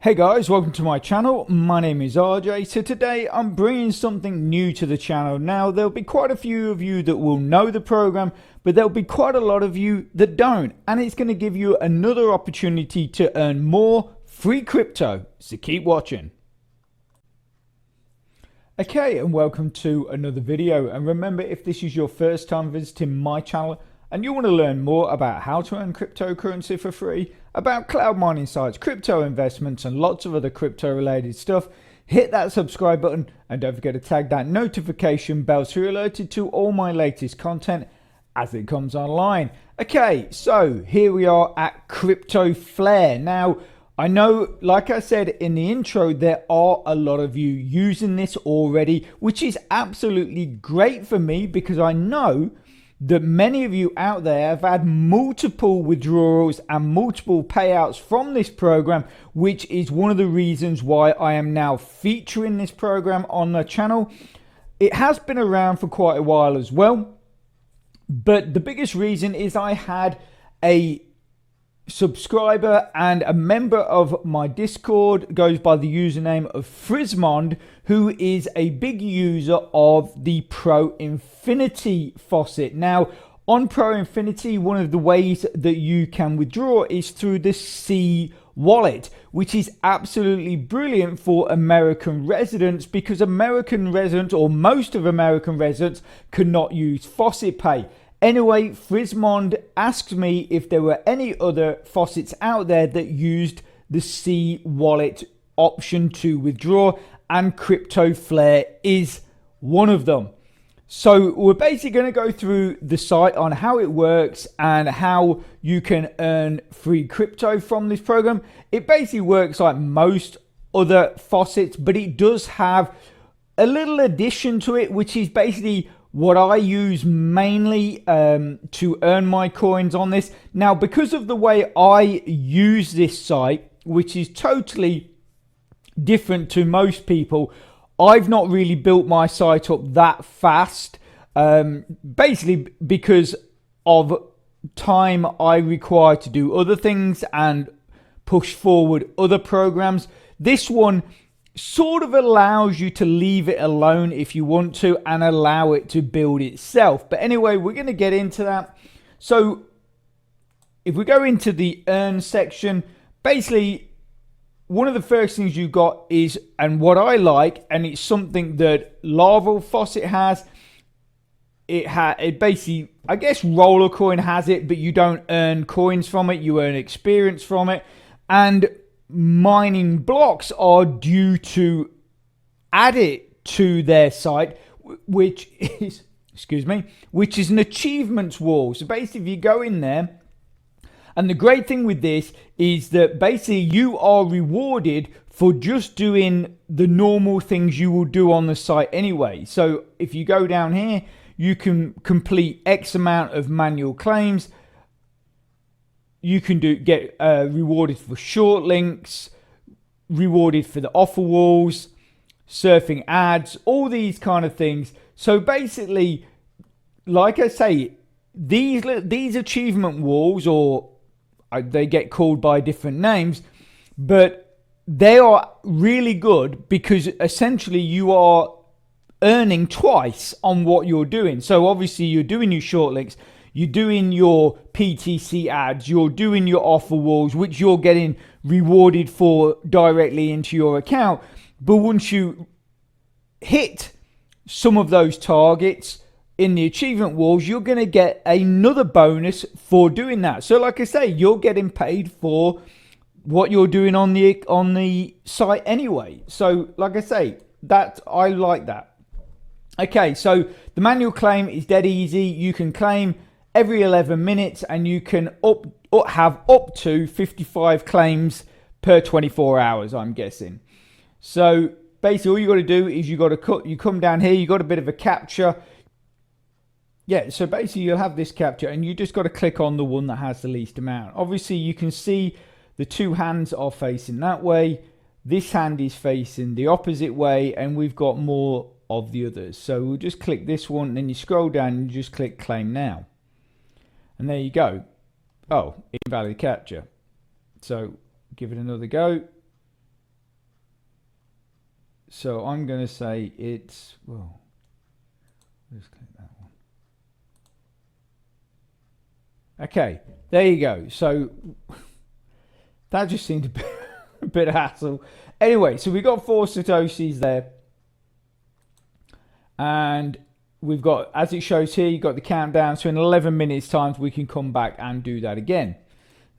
Hey guys, welcome to my channel. My name is RJ. So today I'm bringing something new to the channel. Now there'll be quite a few of you that will know the program, but there'll be quite a lot of you that don't. And it's going to give you another opportunity to earn more free crypto. So keep watching. Okay, and welcome to another video. And remember, if this is your first time visiting my channel and you want to learn more about how to earn cryptocurrency for free, about cloud mining sites, crypto investments, and lots of other crypto related stuff, hit that subscribe button and don't forget to tag that notification bell so you're alerted to all my latest content as it comes online. Okay, so here we are at CryptoFlare. Now, I know, like I said in the intro, there are a lot of you using this already, which is absolutely great for me because I know that many of you out there have had multiple withdrawals and multiple payouts from this program, which is one of the reasons why I am now featuring this program on the channel. It has been around for quite a while as well, but the biggest reason is I had a subscriber and a member of my Discord, goes by the username of Frismond, who is a big user of the Pro Infinity Faucet. Now, on Pro Infinity, one of the ways that you can withdraw is through the C wallet, which is absolutely brilliant for American residents because American residents, or most of American residents, cannot use Faucet Pay. Anyway, Frismond asked me if there were any other faucets out there that used the C wallet option to withdraw, and CryptoFlare is one of them. So we're basically going to go through the site on how it works and how you can earn free crypto from this program. It basically works like most other faucets, but it does have a little addition to it, which is basically what I use mainly to earn my coins on this. Now, because of the way I use this site, which is totally different to most people, I've not really built my site up that fast, basically because of time I require to do other things and push forward other programs. This one sort of allows you to leave it alone if you want to and allow it to build itself. But anyway, we're going to get into that. So if we go into the earn section, basically one of the first things you got is, and what I like, and it's something that Larval Faucet has, it basically, I guess Rollercoin has it, but you don't earn coins from it, you earn experience from it. And mining blocks are due to add it to their site, which is, which is an achievements wall. So basically, if you go in there, and the great thing with this is that basically you are rewarded for just doing the normal things you will do on the site anyway. So if you go down here, you can complete X amount of manual claims. You can get rewarded for short links, rewarded for the offer walls, surfing ads, all these kind of things. So basically, like I say, these achievement walls, or they get called by different names, but they are really good because essentially you are earning twice on what you're doing. So obviously you're doing your short links, you're doing your PTC ads, you're doing your offer walls, which you're getting rewarded for directly into your account. But once you hit some of those targets in the achievement walls, you're going to get another bonus for doing that. So like I say, you're getting paid for what you're doing on the site anyway. So like I say, that I like that. Okay, so the manual claim is dead easy. You can claim every 11 minutes and you can have up to 55 claims per 24 hours, I'm guessing. So basically all you got to do is you come down here, you got a bit of a capture. Yeah, so basically you'll have this capture and you just got to click on the one that has the least amount. Obviously you can see the two hands are facing that way. This hand is facing the opposite way, and we've got more of the others. So we'll just click this one, and then you scroll down and you just click claim now. And there you go. Oh, invalid capture. So give it another go. So I'm going to say it's, well, let's click that one. Okay, there you go. So that just seemed a bit of hassle. Anyway, so we got 4 Satoshis there. And we've got, as it shows here, you've got the countdown. So in 11 minutes time, we can come back and do that again.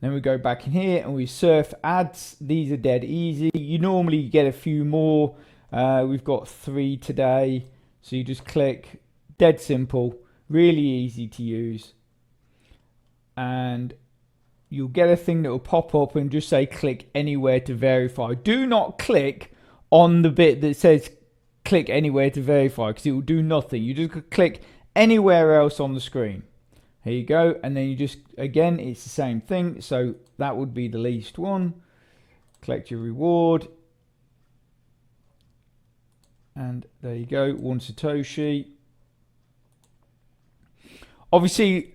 Then we go back in here and we surf ads. These are dead easy. You normally get a few more. We've got 3 today. So you just click, dead simple, really easy to use. And you'll get a thing that will pop up and just say click anywhere to verify. Do not click on the bit that says click anywhere to verify, because it will do nothing. You just click anywhere else on the screen. Here you go. And then you just, again, it's the same thing. So that would be the least one. Collect your reward. And there you go, 1 Satoshi. Obviously,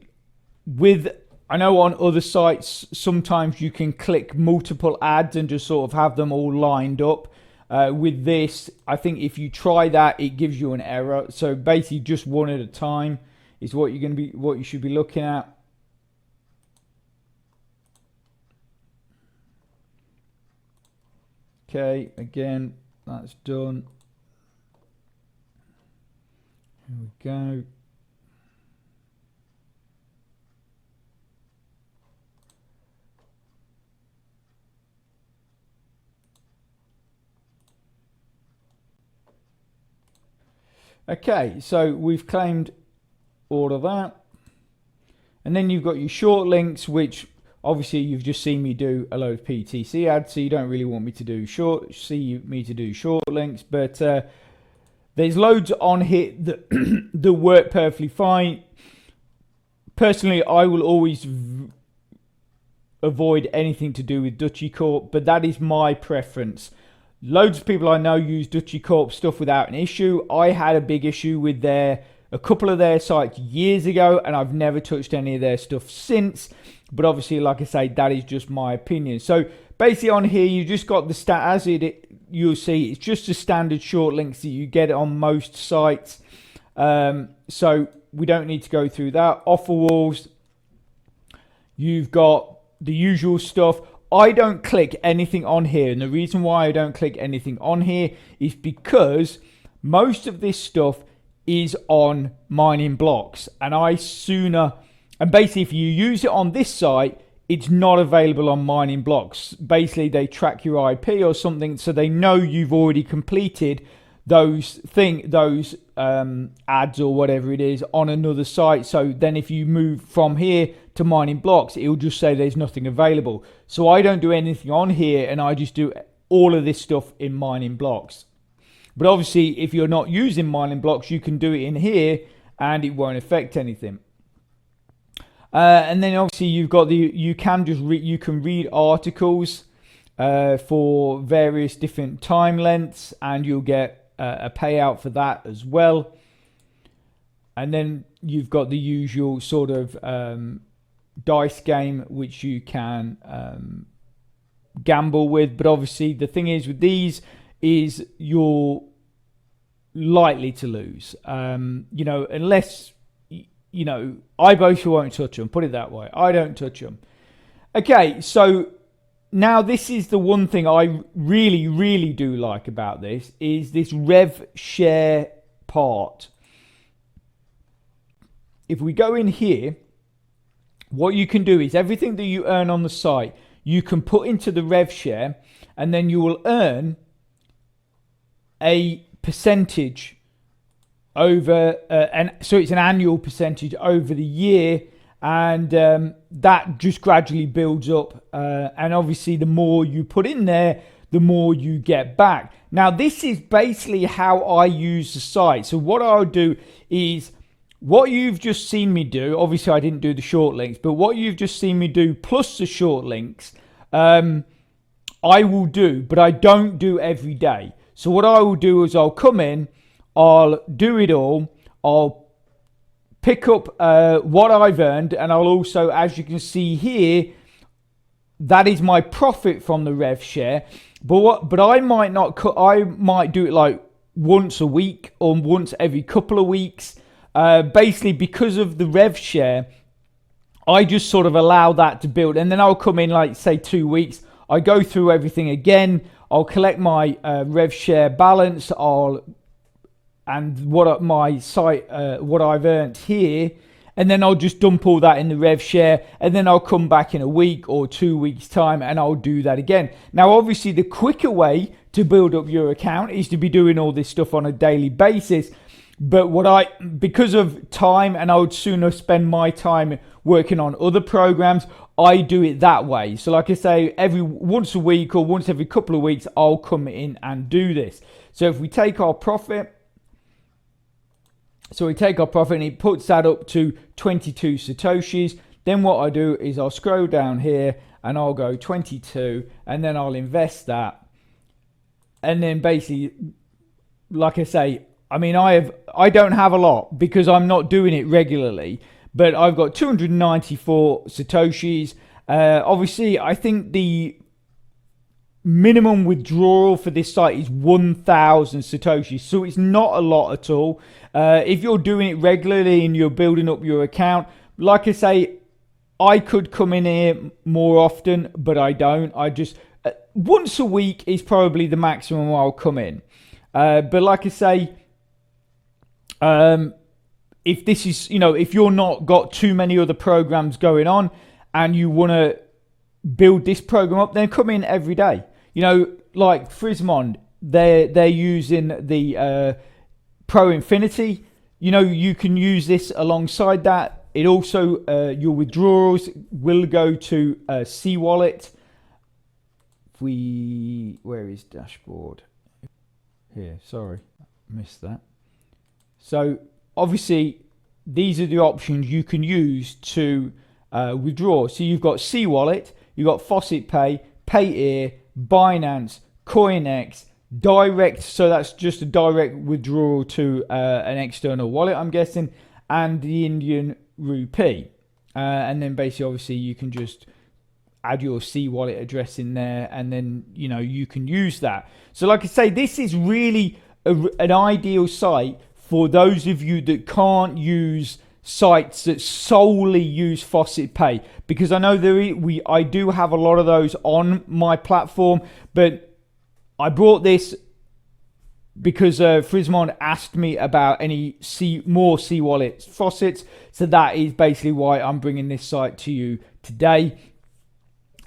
I know on other sites, sometimes you can click multiple ads and just sort of have them all lined up. With this, I think if you try that, it gives you an error. So basically just one at a time is what you should be looking at. Okay, again, that's done. Here we go. Okay, so we've claimed all of that. And then you've got your short links, which obviously you've just seen me do a load of PTC ads, so you don't really want me to do short links, but there's loads on here that, that work perfectly fine. Personally, I will always avoid anything to do with Dutchy Corp, but that is my preference. Loads of people I know use Dutchy Corp stuff without an issue. I had a big issue with a couple of their sites years ago, and I've never touched any of their stuff since. But obviously, like I say, that is just my opinion. So basically on here, you just got the you'll see it's just the standard short links that you get on most sites. So we don't need to go through that. Offer walls, you've got the usual stuff. I don't click anything on here, and the reason why I don't click anything on here is because most of this stuff is on mining blocks, and basically if you use it on this site, it's not available on mining blocks. Basically they track your IP or something, so they know you've already completed those ads or whatever it is on another site. So then if you move from here to mining blocks, it will just say there's nothing available. So I don't do anything on here, and I just do all of this stuff in mining blocks. But obviously if you're not using mining blocks, you can do it in here and it won't affect anything. And then obviously you've got you can read articles for various different time lengths, and you'll get a payout for that as well. And then you've got the usual sort of dice game which you can gamble with, but obviously the thing is with these is you're likely to lose, unless I both won't touch them, put it that way. I don't touch them. Okay, so now this is the one thing I really do like about this, is this rev share part. If we go in here, what you can do is everything that you earn on the site, you can put into the rev share, and then you will earn a percentage over, and so it's an annual percentage over the year, and that just gradually builds up, and obviously the more you put in there, the more you get back. Now this is basically how I use the site. So what I'll do is what you've just seen me do. Obviously I didn't do the short links, but what you've just seen me do plus the short links, I will do, but I don't do every day. So what I will do is I'll come in, I'll do it all, I'll pick up what I've earned, and I'll also, as you can see here, that is my profit from the rev share. But I might not cut. I might do it like once a week or once every couple of weeks. Basically, because of the rev share, I just sort of allow that to build, and then I'll come in like say 2 weeks. I go through everything again. I'll collect my rev share balance. And what my site, what I've earned here, and then I'll just dump all that in the rev share, and then I'll come back in a week or 2 weeks time and I'll do that again. Now obviously the quicker way to build up your account is to be doing all this stuff on a daily basis, but because of time, and I would sooner spend my time working on other programs, I do it that way. So like I say, once a week or once every couple of weeks I'll come in and do this. So if we take our profit, and it puts that up to 22 Satoshis. Then what I do is I'll scroll down here and I'll go 22, and then I'll invest that. And then basically, like I say, I mean, I don't have a lot because I'm not doing it regularly, but I've got 294 Satoshis. Obviously, I think the minimum withdrawal for this site is 1,000 Satoshis, so it's not a lot at all. If you're doing it regularly and you're building up your account, like I say, I could come in here more often, but I don't. I just once a week is probably the maximum I'll come in. But like I say, if this is, if you're not got too many other programs going on and you want to build this program up, then come in every day. Like Frismond, they're using the Pro Infinity. You can use this alongside that. It also, your withdrawals will go to C Wallet. Where is dashboard? Here, sorry, missed that. So obviously, these are the options you can use to withdraw. So you've got C Wallet, you've got Faucet Pay, Payeer, Binance, CoinX, direct, so that's just a direct withdrawal to an external wallet, I'm guessing, and the Indian rupee. And then basically, obviously, you can just add your C wallet address in there, and then you can use that. So like I say, this is really an ideal site for those of you that can't use sites that solely use Faucet Pay, because I know I do have a lot of those on my platform, but I brought this because Frismond asked me about any more C Wallet faucets, so that is basically why I'm bringing this site to you today.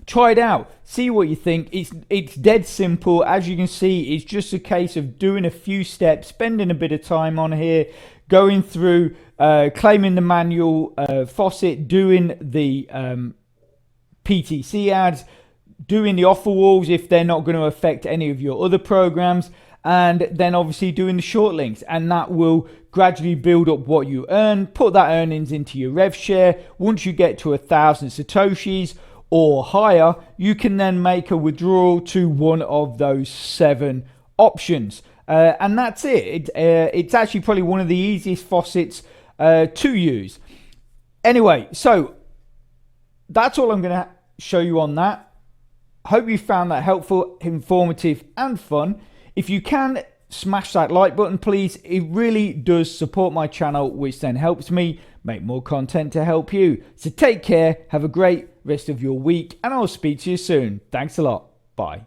Try it out, see what you think. It's dead simple. As you can see, it's just a case of doing a few steps, spending a bit of time on here, going through, claiming the manual faucet, doing the PTC ads, doing the offer walls if they're not going to affect any of your other programs, and then obviously doing the short links, and that will gradually build up what you earn. Put that earnings into your rev share. Once you get to 1,000 Satoshis or higher, you can then make a withdrawal to one of those 7 options. And that's it. It's actually probably one of the easiest faucets to use. Anyway, so that's all I'm going to show you on that. Hope you found that helpful, informative, and fun. If you can, smash that like button, please. It really does support my channel, which then helps me make more content to help you. So take care, have a great rest of your week, and I'll speak to you soon. Thanks a lot. Bye.